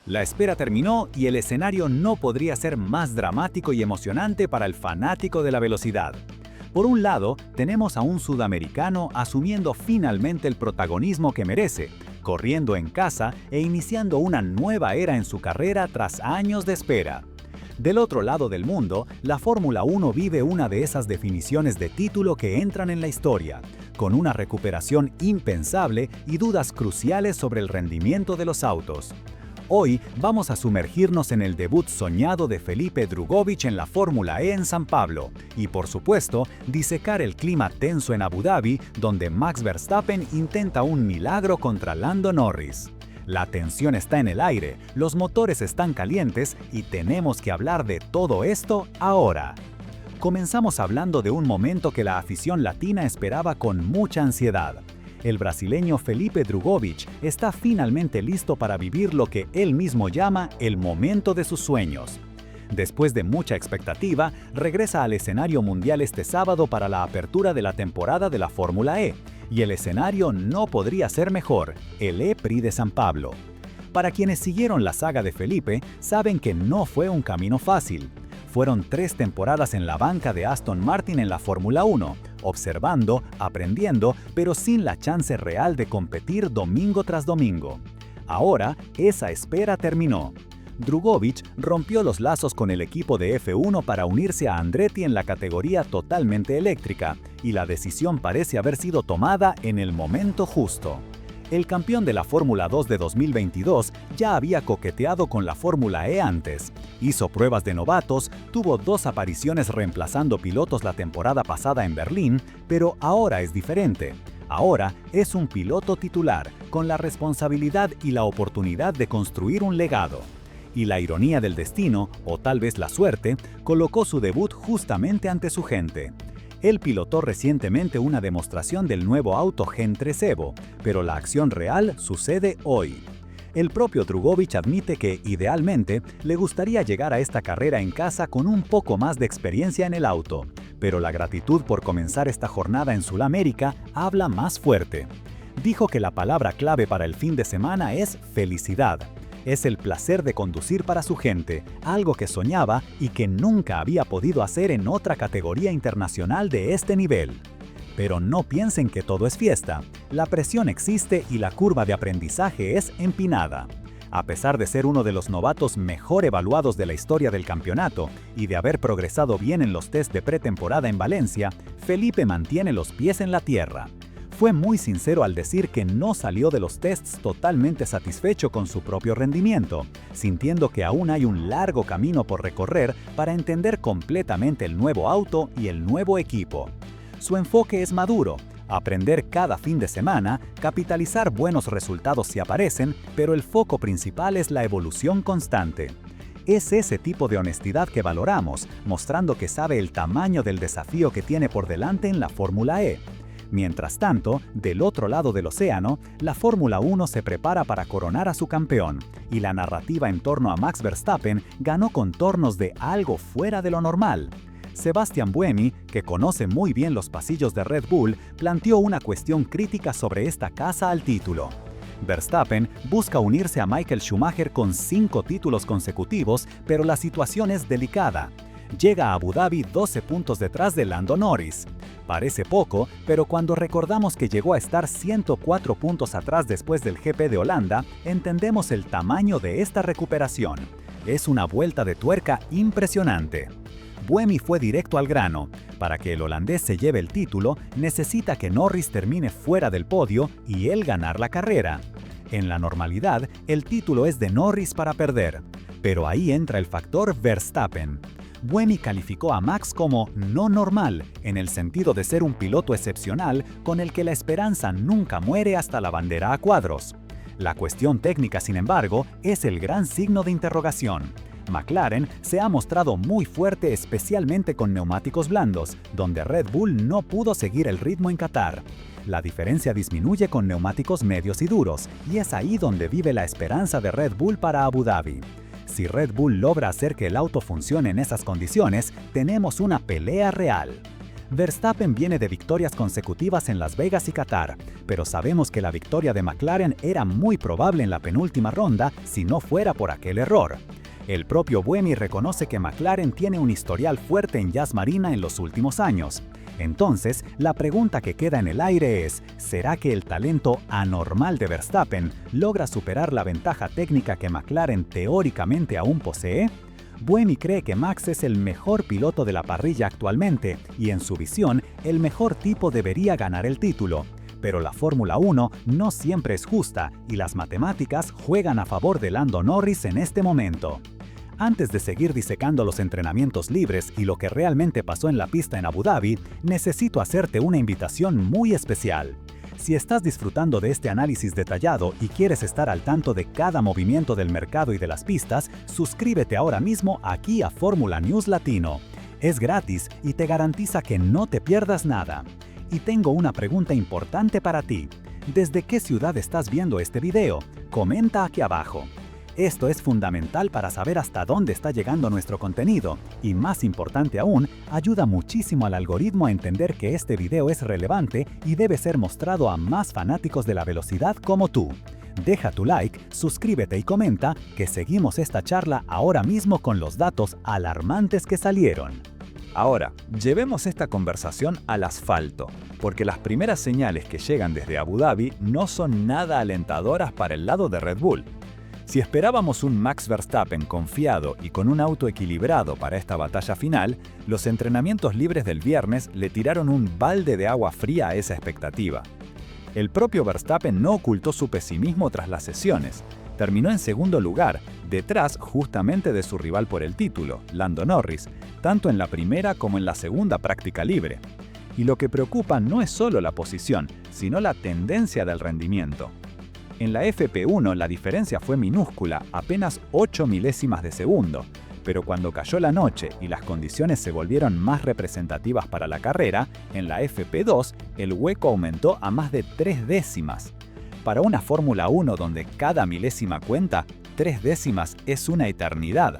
La espera terminó y el escenario no podría ser más dramático y emocionante para el fanático de la velocidad. Por un lado, tenemos a un sudamericano asumiendo finalmente el protagonismo que merece, corriendo en casa e iniciando una nueva era en su carrera tras años de espera. Del otro lado del mundo, la Fórmula 1 vive una de esas definiciones de título que entran en la historia, con una recuperación impensable y dudas cruciales sobre el rendimiento de los autos. Hoy vamos a sumergirnos en el debut soñado de Felipe Drugovich en la Fórmula E en San Pablo y, por supuesto, disecar el clima tenso en Abu Dhabi, donde Max Verstappen intenta un milagro contra Lando Norris. La tensión está en el aire, los motores están calientes y tenemos que hablar de todo esto ahora. Comenzamos hablando de un momento que la afición latina esperaba con mucha ansiedad. El brasileño Felipe Drugovich está finalmente listo para vivir lo que él mismo llama el momento de sus sueños. Después de mucha expectativa, regresa al escenario mundial este sábado para la apertura de la temporada de la Fórmula E, y el escenario no podría ser mejor, el E-Prix de San Pablo. Para quienes siguieron la saga de Felipe, saben que no fue un camino fácil. Fueron 3 temporadas en la banca de Aston Martin en la Fórmula 1, observando, aprendiendo, pero sin la chance real de competir domingo tras domingo. Ahora, esa espera terminó. Drugovich rompió los lazos con el equipo de F1 para unirse a Andretti en la categoría totalmente eléctrica, y la decisión parece haber sido tomada en el momento justo. El campeón de la Fórmula 2 de 2022 ya había coqueteado con la Fórmula E antes. Hizo pruebas de novatos, tuvo 2 apariciones reemplazando pilotos la temporada pasada en Berlín, pero ahora es diferente. Ahora es un piloto titular, con la responsabilidad y la oportunidad de construir un legado. Y la ironía del destino, o tal vez la suerte, colocó su debut justamente ante su gente. Él pilotó recientemente una demostración del nuevo auto Gen 3 Evo, pero la acción real sucede hoy. El propio Drugovich admite que, idealmente, le gustaría llegar a esta carrera en casa con un poco más de experiencia en el auto, pero la gratitud por comenzar esta jornada en Sudamérica habla más fuerte. Dijo que la palabra clave para el fin de semana es felicidad. Es el placer de conducir para su gente, algo que soñaba y que nunca había podido hacer en otra categoría internacional de este nivel. Pero no piensen que todo es fiesta. La presión existe y la curva de aprendizaje es empinada. A pesar de ser uno de los novatos mejor evaluados de la historia del campeonato y de haber progresado bien en los test de pretemporada en Valencia, Felipe mantiene los pies en la tierra. Fue muy sincero al decir que no salió de los tests totalmente satisfecho con su propio rendimiento, sintiendo que aún hay un largo camino por recorrer para entender completamente el nuevo auto y el nuevo equipo. Su enfoque es maduro: aprender cada fin de semana, capitalizar buenos resultados si aparecen, pero el foco principal es la evolución constante. Es ese tipo de honestidad que valoramos, mostrando que sabe el tamaño del desafío que tiene por delante en la Fórmula E. Mientras tanto, del otro lado del océano, la Fórmula 1 se prepara para coronar a su campeón, y la narrativa en torno a Max Verstappen ganó contornos de algo fuera de lo normal. Sebastian Buemi, que conoce muy bien los pasillos de Red Bull, planteó una cuestión crítica sobre esta caza al título. Verstappen busca unirse a Michael Schumacher con 5 títulos consecutivos, pero la situación es delicada. Llega a Abu Dhabi 12 puntos detrás de Lando Norris. Parece poco, pero cuando recordamos que llegó a estar 104 puntos atrás después del GP de Holanda, entendemos el tamaño de esta recuperación. Es una vuelta de tuerca impresionante. Buemi fue directo al grano. Para que el holandés se lleve el título, necesita que Norris termine fuera del podio y él ganar la carrera. En la normalidad, el título es de Norris para perder. Pero ahí entra el factor Verstappen. Buemi calificó a Max como no normal, en el sentido de ser un piloto excepcional con el que la esperanza nunca muere hasta la bandera a cuadros. La cuestión técnica, sin embargo, es el gran signo de interrogación. McLaren se ha mostrado muy fuerte, especialmente con neumáticos blandos, donde Red Bull no pudo seguir el ritmo en Qatar. La diferencia disminuye con neumáticos medios y duros, y es ahí donde vive la esperanza de Red Bull para Abu Dhabi. Si Red Bull logra hacer que el auto funcione en esas condiciones, tenemos una pelea real. Verstappen viene de victorias consecutivas en Las Vegas y Qatar, pero sabemos que la victoria de McLaren era muy probable en la penúltima ronda si no fuera por aquel error. El propio Buemi reconoce que McLaren tiene un historial fuerte en Yas Marina en los últimos años. Entonces, la pregunta que queda en el aire es, ¿será que el talento anormal de Verstappen logra superar la ventaja técnica que McLaren teóricamente aún posee? Buemi cree que Max es el mejor piloto de la parrilla actualmente y en su visión, el mejor tipo debería ganar el título. Pero la Fórmula 1 no siempre es justa y las matemáticas juegan a favor de Lando Norris en este momento. Antes de seguir disecando los entrenamientos libres y lo que realmente pasó en la pista en Abu Dhabi, necesito hacerte una invitación muy especial. Si estás disfrutando de este análisis detallado y quieres estar al tanto de cada movimiento del mercado y de las pistas, suscríbete ahora mismo aquí a Fórmula News Latino. Es gratis y te garantiza que no te pierdas nada. Y tengo una pregunta importante para ti. ¿Desde qué ciudad estás viendo este video? Comenta aquí abajo. Esto es fundamental para saber hasta dónde está llegando nuestro contenido y, más importante aún, ayuda muchísimo al algoritmo a entender que este video es relevante y debe ser mostrado a más fanáticos de la velocidad como tú. Deja tu like, suscríbete y comenta que seguimos esta charla ahora mismo con los datos alarmantes que salieron. Ahora, llevemos esta conversación al asfalto, porque las primeras señales que llegan desde Abu Dhabi no son nada alentadoras para el lado de Red Bull. Si esperábamos un Max Verstappen confiado y con un auto equilibrado para esta batalla final, los entrenamientos libres del viernes le tiraron un balde de agua fría a esa expectativa. El propio Verstappen no ocultó su pesimismo tras las sesiones. Terminó en segundo lugar, detrás justamente de su rival por el título, Lando Norris, tanto en la primera como en la segunda práctica libre. Y lo que preocupa no es solo la posición, sino la tendencia del rendimiento. En la FP1 la diferencia fue minúscula, apenas 8 milésimas de segundo, pero cuando cayó la noche y las condiciones se volvieron más representativas para la carrera, en la FP2 el hueco aumentó a más de 3 décimas. Para una Fórmula 1 donde cada milésima cuenta, 3 décimas es una eternidad.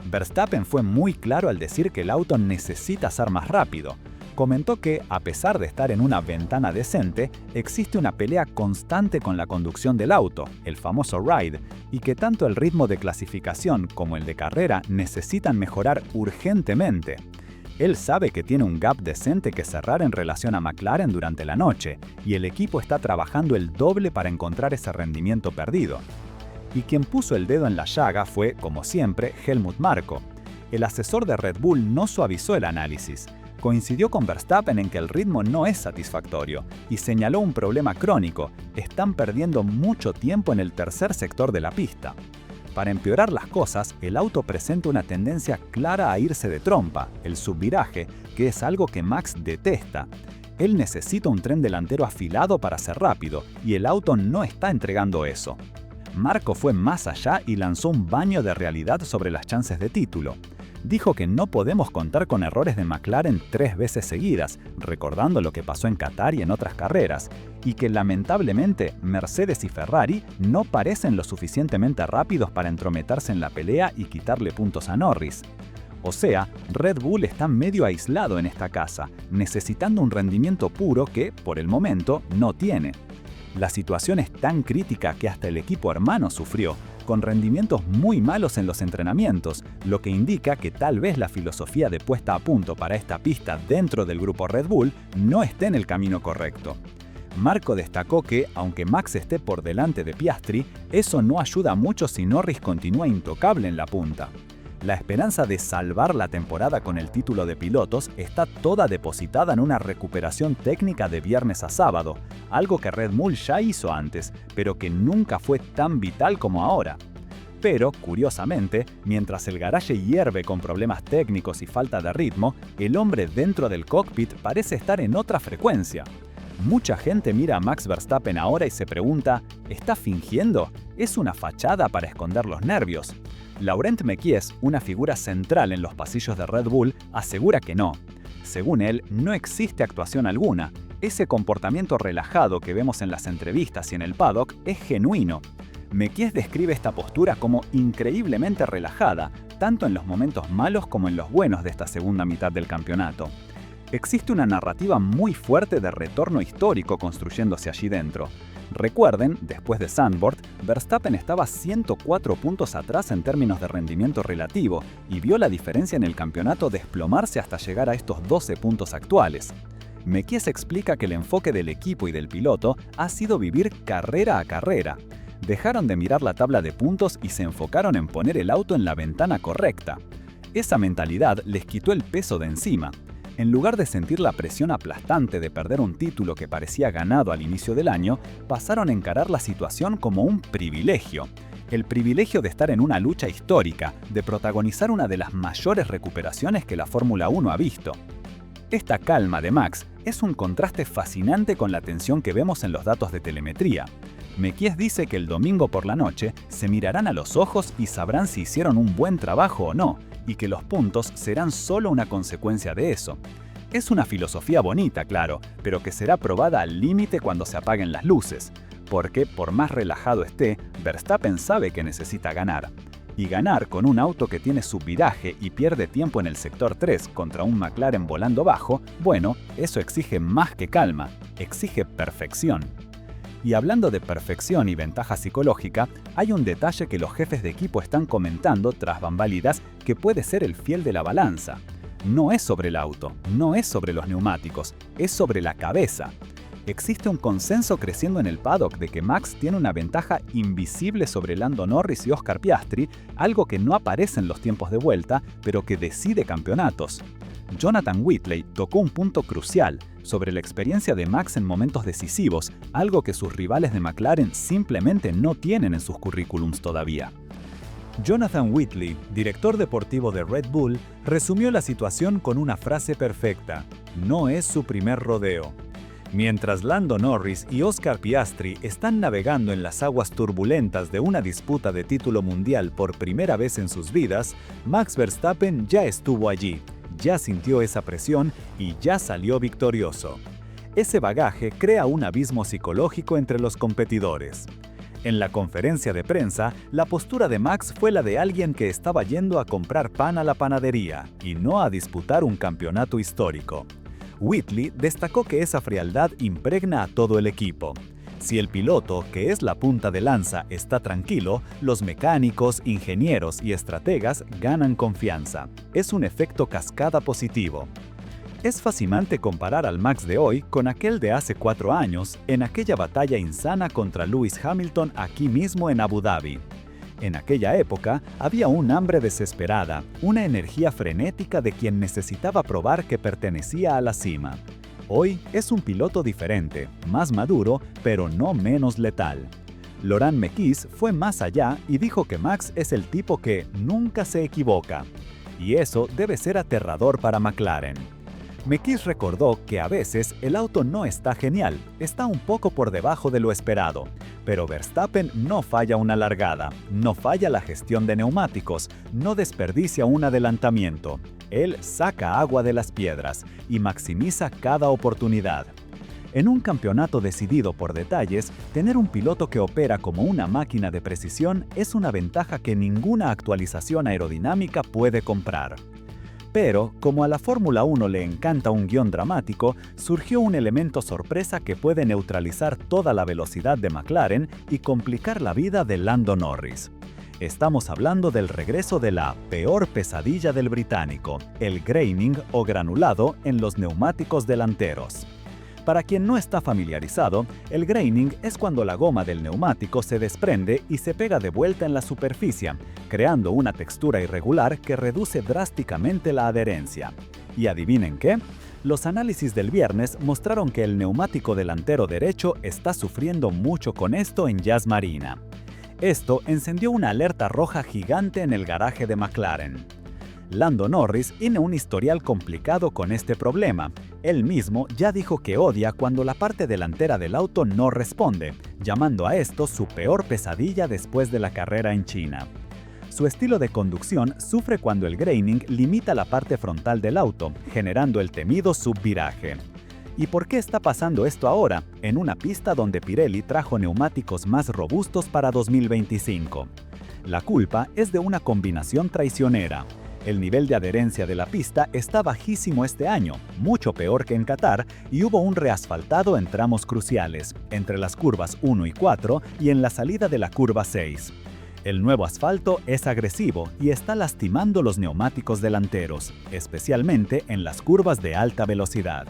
Verstappen fue muy claro al decir que el auto necesita ser más rápido. Comentó que, a pesar de estar en una ventana decente, existe una pelea constante con la conducción del auto, el famoso ride, y que tanto el ritmo de clasificación como el de carrera necesitan mejorar urgentemente. Él sabe que tiene un gap decente que cerrar en relación a McLaren durante la noche, y el equipo está trabajando el doble para encontrar ese rendimiento perdido. Y quien puso el dedo en la llaga fue, como siempre, Helmut Marko. El asesor de Red Bull no suavizó el análisis. Coincidió con Verstappen en que el ritmo no es satisfactorio y señaló un problema crónico: están perdiendo mucho tiempo en el tercer sector de la pista. Para empeorar las cosas, el auto presenta una tendencia clara a irse de trompa, el subviraje, que es algo que Max detesta. Él necesita un tren delantero afilado para ser rápido, y el auto no está entregando eso. Marko fue más allá y lanzó un baño de realidad sobre las chances de título. Dijo que no podemos contar con errores de McLaren 3 veces seguidas, recordando lo que pasó en Qatar y en otras carreras, y que lamentablemente Mercedes y Ferrari no parecen lo suficientemente rápidos para entrometerse en la pelea y quitarle puntos a Norris. O sea, Red Bull está medio aislado en esta casa, necesitando un rendimiento puro que, por el momento, no tiene. La situación es tan crítica que hasta el equipo hermano sufrió, con rendimientos muy malos en los entrenamientos, lo que indica que tal vez la filosofía de puesta a punto para esta pista dentro del grupo Red Bull no esté en el camino correcto. Marko destacó que, aunque Max esté por delante de Piastri, eso no ayuda mucho si Norris continúa intocable en la punta. La esperanza de salvar la temporada con el título de pilotos está toda depositada en una recuperación técnica de viernes a sábado, algo que Red Bull ya hizo antes, pero que nunca fue tan vital como ahora. Pero, curiosamente, mientras el garaje hierve con problemas técnicos y falta de ritmo, el hombre dentro del cockpit parece estar en otra frecuencia. Mucha gente mira a Max Verstappen ahora y se pregunta, ¿está fingiendo? ¿Es una fachada para esconder los nervios? Laurent Mekies, una figura central en los pasillos de Red Bull, asegura que no. Según él, no existe actuación alguna. Ese comportamiento relajado que vemos en las entrevistas y en el paddock es genuino. Mekies describe esta postura como increíblemente relajada, tanto en los momentos malos como en los buenos de esta segunda mitad del campeonato. Existe una narrativa muy fuerte de retorno histórico construyéndose allí dentro. Recuerden, después de Zandvoort, Verstappen estaba 104 puntos atrás en términos de rendimiento relativo y vio la diferencia en el campeonato desplomarse hasta llegar a estos 12 puntos actuales. Mekies explica que el enfoque del equipo y del piloto ha sido vivir carrera a carrera. Dejaron de mirar la tabla de puntos y se enfocaron en poner el auto en la ventana correcta. Esa mentalidad les quitó el peso de encima. En lugar de sentir la presión aplastante de perder un título que parecía ganado al inicio del año, pasaron a encarar la situación como un privilegio. El privilegio de estar en una lucha histórica, de protagonizar una de las mayores recuperaciones que la Fórmula 1 ha visto. Esta calma de Max es un contraste fascinante con la tensión que vemos en los datos de telemetría. Mekies dice que el domingo por la noche se mirarán a los ojos y sabrán si hicieron un buen trabajo o no, y que los puntos serán solo una consecuencia de eso. Es una filosofía bonita, claro, pero que será probada al límite cuando se apaguen las luces, porque por más relajado esté, Verstappen sabe que necesita ganar. Y ganar con un auto que tiene subviraje y pierde tiempo en el sector 3 contra un McLaren volando bajo, bueno, eso exige más que calma, exige perfección. Y hablando de perfección y ventaja psicológica, hay un detalle que los jefes de equipo están comentando tras bambalinas que puede ser el fiel de la balanza. No es sobre el auto, no es sobre los neumáticos, es sobre la cabeza. Existe un consenso creciendo en el paddock de que Max tiene una ventaja invisible sobre Lando Norris y Oscar Piastri, algo que no aparece en los tiempos de vuelta, pero que decide campeonatos. Jonathan Whitley tocó un punto crucial sobre la experiencia de Max en momentos decisivos, algo que sus rivales de McLaren simplemente no tienen en sus currículums todavía. Jonathan Whitley, director deportivo de Red Bull, resumió la situación con una frase perfecta: no es su primer rodeo. Mientras Lando Norris y Oscar Piastri están navegando en las aguas turbulentas de una disputa de título mundial por primera vez en sus vidas, Max Verstappen ya estuvo allí. Ya sintió esa presión y ya salió victorioso. Ese bagaje crea un abismo psicológico entre los competidores. En la conferencia de prensa, la postura de Max fue la de alguien que estaba yendo a comprar pan a la panadería y no a disputar un campeonato histórico. Whitley destacó que esa frialdad impregna a todo el equipo. Si el piloto, que es la punta de lanza, está tranquilo, los mecánicos, ingenieros y estrategas ganan confianza. Es un efecto cascada positivo. Es fascinante comparar al Max de hoy con aquel de hace 4 años, en aquella batalla insana contra Lewis Hamilton aquí mismo en Abu Dhabi. En aquella época había un hambre desesperada, una energía frenética de quien necesitaba probar que pertenecía a la cima. Hoy es un piloto diferente, más maduro, pero no menos letal. Laurent Mekies fue más allá y dijo que Max es el tipo que nunca se equivoca. Y eso debe ser aterrador para McLaren. Mekies recordó que a veces el auto no está genial, está un poco por debajo de lo esperado. Pero Verstappen no falla una largada, no falla la gestión de neumáticos, no desperdicia un adelantamiento. Él saca agua de las piedras y maximiza cada oportunidad. En un campeonato decidido por detalles, tener un piloto que opera como una máquina de precisión es una ventaja que ninguna actualización aerodinámica puede comprar. Pero, como a la Fórmula 1 le encanta un guión dramático, surgió un elemento sorpresa que puede neutralizar toda la velocidad de McLaren y complicar la vida de Lando Norris. Estamos hablando del regreso de la peor pesadilla del británico, el graining o granulado en los neumáticos delanteros. Para quien no está familiarizado, el graining es cuando la goma del neumático se desprende y se pega de vuelta en la superficie, creando una textura irregular que reduce drásticamente la adherencia. ¿Y adivinen qué? Los análisis del viernes mostraron que el neumático delantero derecho está sufriendo mucho con esto en Yas Marina. Esto encendió una alerta roja gigante en el garaje de McLaren. Lando Norris tiene un historial complicado con este problema. Él mismo ya dijo que odia cuando la parte delantera del auto no responde, llamando a esto su peor pesadilla después de la carrera en China. Su estilo de conducción sufre cuando el graining limita la parte frontal del auto, generando el temido subviraje. ¿Y por qué está pasando esto ahora, en una pista donde Pirelli trajo neumáticos más robustos para 2025? La culpa es de una combinación traicionera. El nivel de adherencia de la pista está bajísimo este año, mucho peor que en Qatar, y hubo un reasfaltado en tramos cruciales, entre las curvas 1 y 4 y en la salida de la curva 6. El nuevo asfalto es agresivo y está lastimando los neumáticos delanteros, especialmente en las curvas de alta velocidad.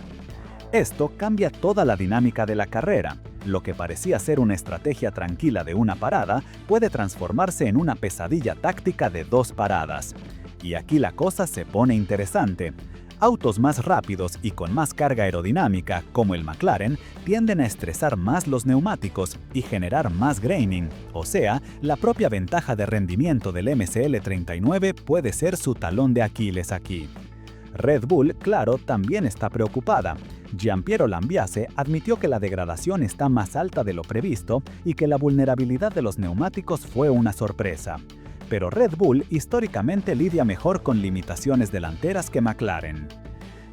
Esto cambia toda la dinámica de la carrera. Lo que parecía ser una estrategia tranquila de una parada puede transformarse en una pesadilla táctica de 2 paradas. Y aquí la cosa se pone interesante. Autos más rápidos y con más carga aerodinámica, como el McLaren, tienden a estresar más los neumáticos y generar más graining, o sea, la propia ventaja de rendimiento del MCL39 puede ser su talón de Aquiles aquí. Red Bull, claro, también está preocupada. Gianpiero Lambiase admitió que la degradación está más alta de lo previsto y que la vulnerabilidad de los neumáticos fue una sorpresa. Pero Red Bull históricamente lidia mejor con limitaciones delanteras que McLaren.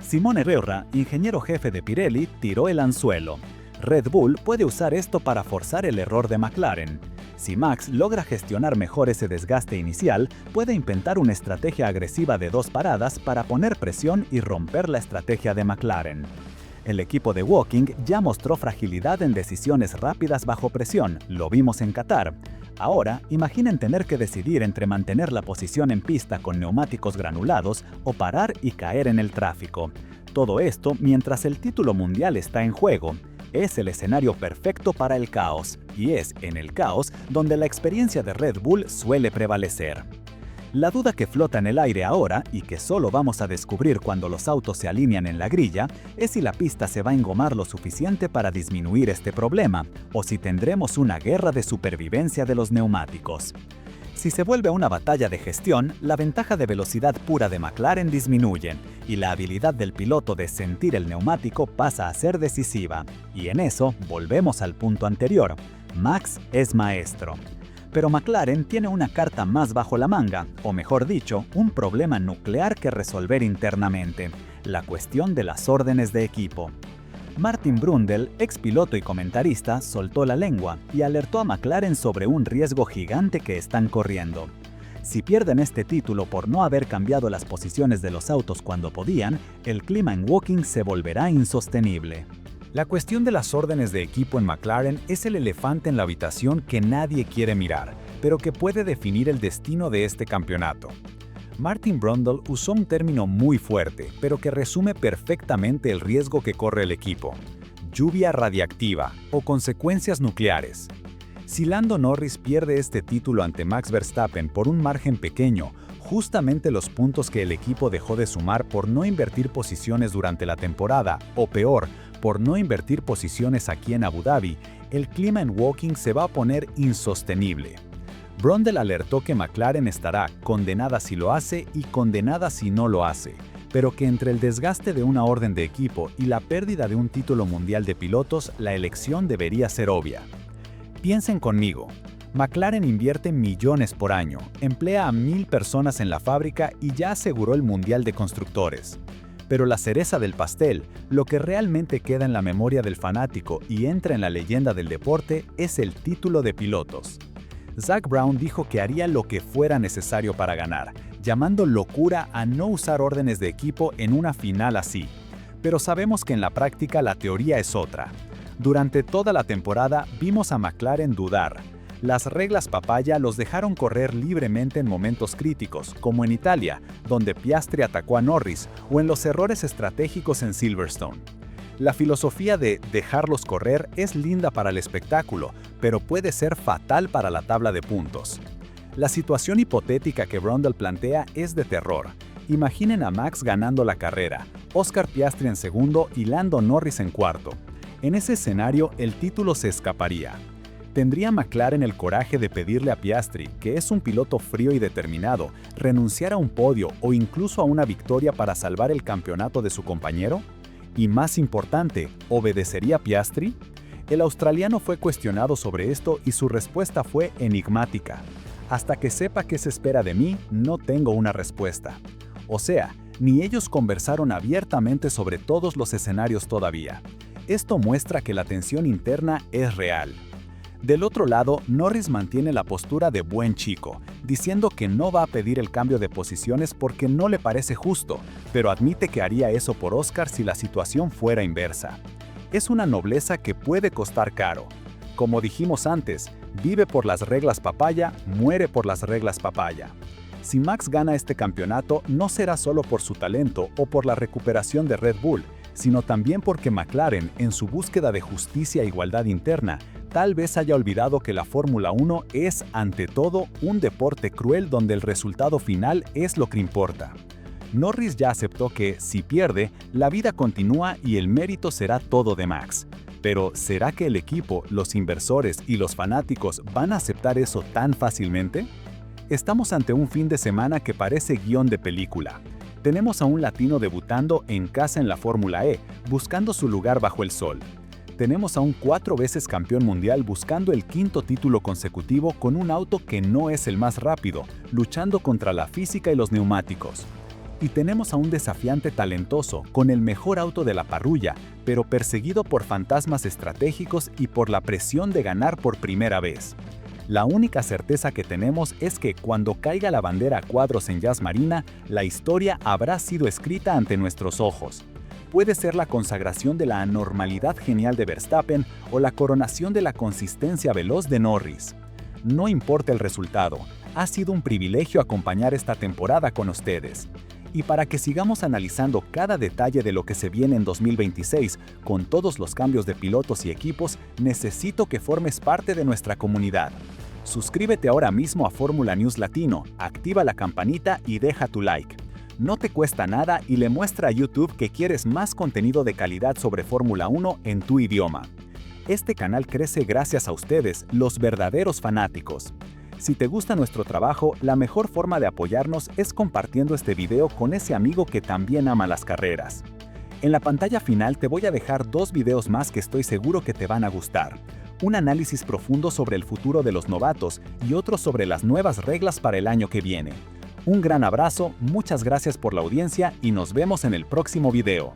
Simone Reurra, ingeniero jefe de Pirelli, tiró el anzuelo. Red Bull puede usar esto para forzar el error de McLaren. Si Max logra gestionar mejor ese desgaste inicial, puede inventar una estrategia agresiva de 2 paradas para poner presión y romper la estrategia de McLaren. El equipo de Woking ya mostró fragilidad en decisiones rápidas bajo presión, lo vimos en Qatar. Ahora, imaginen tener que decidir entre mantener la posición en pista con neumáticos granulados o parar y caer en el tráfico. Todo esto mientras el título mundial está en juego. Es el escenario perfecto para el caos, y es en el caos donde la experiencia de Red Bull suele prevalecer. La duda que flota en el aire ahora, y que solo vamos a descubrir cuando los autos se alinean en la grilla, es si la pista se va a engomar lo suficiente para disminuir este problema, o si tendremos una guerra de supervivencia de los neumáticos. Si se vuelve una batalla de gestión, la ventaja de velocidad pura de McLaren disminuye, y la habilidad del piloto de sentir el neumático pasa a ser decisiva. Y en eso, volvemos al punto anterior. Max es maestro. Pero McLaren tiene una carta más bajo la manga, o mejor dicho, un problema nuclear que resolver internamente, la cuestión de las órdenes de equipo. Martin Brundle, ex piloto y comentarista, soltó la lengua y alertó a McLaren sobre un riesgo gigante que están corriendo. Si pierden este título por no haber cambiado las posiciones de los autos cuando podían, el clima en Woking se volverá insostenible. La cuestión de las órdenes de equipo en McLaren es el elefante en la habitación que nadie quiere mirar, pero que puede definir el destino de este campeonato. Martin Brundle usó un término muy fuerte, pero que resume perfectamente el riesgo que corre el equipo: lluvia radiactiva o consecuencias nucleares. Si Lando Norris pierde este título ante Max Verstappen por un margen pequeño, justamente los puntos que el equipo dejó de sumar por no invertir posiciones durante la temporada, o peor, por no invertir posiciones aquí en Abu Dhabi, el clima en Woking se va a poner insostenible. Brundle alertó que McLaren estará condenada si lo hace y condenada si no lo hace, pero que entre el desgaste de una orden de equipo y la pérdida de un título mundial de pilotos, la elección debería ser obvia. Piensen conmigo. McLaren invierte millones por año, emplea a 1000 personas en la fábrica y ya aseguró el Mundial de Constructores. Pero la cereza del pastel, lo que realmente queda en la memoria del fanático y entra en la leyenda del deporte, es el título de pilotos. Zak Brown dijo que haría lo que fuera necesario para ganar, llamando locura a no usar órdenes de equipo en una final así. Pero sabemos que en la práctica la teoría es otra. Durante toda la temporada vimos a McLaren dudar. Las reglas papaya los dejaron correr libremente en momentos críticos, como en Italia, donde Piastri atacó a Norris, o en los errores estratégicos en Silverstone. La filosofía de dejarlos correr es linda para el espectáculo, pero puede ser fatal para la tabla de puntos. La situación hipotética que Brundle plantea es de terror. Imaginen a Max ganando la carrera, Oscar Piastri en segundo y Lando Norris en cuarto. En ese escenario, el título se escaparía. ¿Tendría McLaren el coraje de pedirle a Piastri, que es un piloto frío y determinado, renunciar a un podio o incluso a una victoria para salvar el campeonato de su compañero? Y más importante, ¿obedecería Piastri? El australiano fue cuestionado sobre esto y su respuesta fue enigmática. Hasta que sepa qué se espera de mí, no tengo una respuesta. O sea, ni ellos conversaron abiertamente sobre todos los escenarios todavía. Esto muestra que la tensión interna es real. Del otro lado, Norris mantiene la postura de buen chico, diciendo que no va a pedir el cambio de posiciones porque no le parece justo, pero admite que haría eso por Oscar si la situación fuera inversa. Es una nobleza que puede costar caro. Como dijimos antes, vive por las reglas papaya, muere por las reglas papaya. Si Max gana este campeonato, no será solo por su talento o por la recuperación de Red Bull, sino también porque McLaren, en su búsqueda de justicia e igualdad interna, tal vez haya olvidado que la Fórmula 1 es, ante todo, un deporte cruel donde el resultado final es lo que importa. Norris ya aceptó que, si pierde, la vida continúa y el mérito será todo de Max. Pero, ¿será que el equipo, los inversores y los fanáticos van a aceptar eso tan fácilmente? Estamos ante un fin de semana que parece guión de película. Tenemos a un latino debutando en casa en la Fórmula E, buscando su lugar bajo el sol. Tenemos a un 4 veces campeón mundial buscando el 5º título consecutivo con un auto que no es el más rápido, luchando contra la física y los neumáticos. Y tenemos a un desafiante talentoso, con el mejor auto de la parrilla, pero perseguido por fantasmas estratégicos y por la presión de ganar por primera vez. La única certeza que tenemos es que cuando caiga la bandera a cuadros en Yas Marina, la historia habrá sido escrita ante nuestros ojos. Puede ser la consagración de la anormalidad genial de Verstappen o la coronación de la consistencia veloz de Norris. No importa el resultado, ha sido un privilegio acompañar esta temporada con ustedes. Y para que sigamos analizando cada detalle de lo que se viene en 2026, con todos los cambios de pilotos y equipos, necesito que formes parte de nuestra comunidad. Suscríbete ahora mismo a Fórmula News Latino, activa la campanita y deja tu like. No te cuesta nada y le muestra a YouTube que quieres más contenido de calidad sobre Fórmula 1 en tu idioma. Este canal crece gracias a ustedes, los verdaderos fanáticos. Si te gusta nuestro trabajo, la mejor forma de apoyarnos es compartiendo este video con ese amigo que también ama las carreras. En la pantalla final te voy a dejar 2 videos más que estoy seguro que te van a gustar. Un análisis profundo sobre el futuro de los novatos y otro sobre las nuevas reglas para el año que viene. Un gran abrazo, muchas gracias por la audiencia y nos vemos en el próximo video.